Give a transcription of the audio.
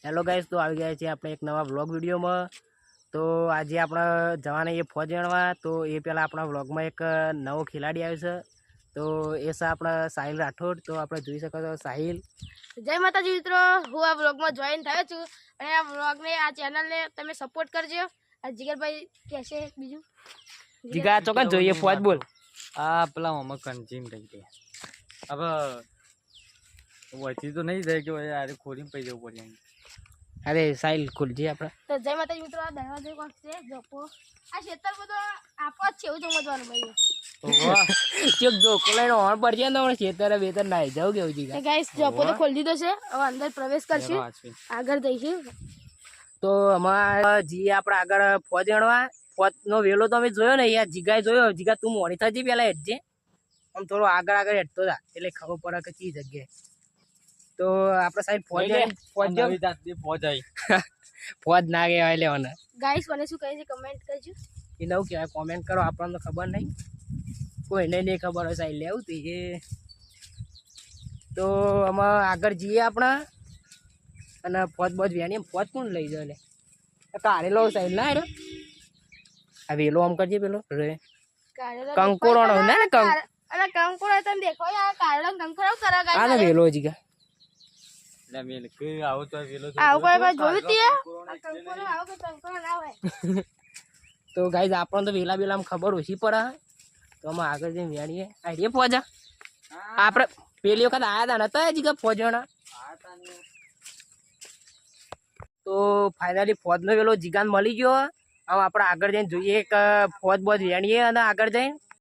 Hello guys, તો આવી ગયા છે આપણે એક નવા વ્લોગ વિડીયોમાં। તો આજે આપણે જવાના એ ફોજ ગણવા। તો એ પહેલાં આપણા વ્લોગમાં એક નવો ખેલાડી આવ્યો છે। તો એ છે આપણા સાહિલ રાઠોડ। તો આપણે જોઈ શકો છો સાહિલ। જય માતાજી મિત્રો, હું આ વ્લોગમાં જોઈન થયો છું અને આ વ્લોગને આ ચેનલને તમે સપોર્ટ કરજો। આ જીગરભાઈ કહેશે બીજું જીગા ચોકન જોઈએ ફોજ બોલ। આ પેલા આમાં કન્ઝ્યુમ થઈ ગયા હવે વચ્ચે તો નહીં જાય કે યાર ખોલીને પૈ જવું પડે। અરે સાહિલ ખુલજી આપણે। તો જય માતાજી મિત્રો, આ દરવાજો કોક છે જોપો આ ખેતરમાં તો આપો જ છે એવું સમજવાનું ભાઈ। ચેક જો કોલાનો ઓણ પડશે ને ખેતર બેતર નાઈ જાવ કેવું જીગા। ગાઈસ જોપો તો ખોલી દીધો છે, હવે અંદર પ્રવેશ કરશું, આગળ જઈશું। તો અમારા જી આપણે આગળ ફોજ ગણવા। ફોજનો વેલો તો અમે જોયો ને યાર, જીગાએ જોયો। જીગા તું મોડી થતી પેલા હેઠજે, આમ થોડો આગળ હેઠતો જા એટલે ખબર પડે કે કઈ જગ્યાએ। તો આપણે સાહેબ ફોજ ફોજ ના કહેવાય લેવાના। ગાઈસ મને શું કહે છે કમેન્ટ કરજો। એ નવું કહેવાય, કોમેન્ટ કરો, આપણને તો ખબર નહીં, કોઈને નહીં ખબર હોય સાહેબ લેવું તો એ। તો આમાં આગળ જઈએ આપણે અને ફોજ બોજ વેણી ફોજ કોણ લઈ જાય એટલે કાઢેલો સાહેબ ના એનો આ વેલો આમ કરજે પેલો રે કંકોરો નો ના ને કંક અને કંકોરો તમે દેખો યાર, કાળો કંકોરો કરે ગાઈસ। આ વેલો જીગા એટલે મેલ કે આવો તો વેલો આવું કોઈ ભાઈ જોયું તીએ આ કંકોરો આવો કે કંકોરો ના હોય। તો ગાઈઝ આપણને તો વેલા વેલા ખબર ઓછી પડે। તો અમે આગળ જઈને વેણીએ આઈડિયા ફોજા આપણે પેલી વખત આયા હતા નતા જીગા ફોજણા। તો ફાઇનલી ફોજનો વેલો જીગાને મળી ગયો। આમ આપણે આગળ જઈને જોઈએ કે ફોજ બોજ વેણીએ અને આગળ જઈને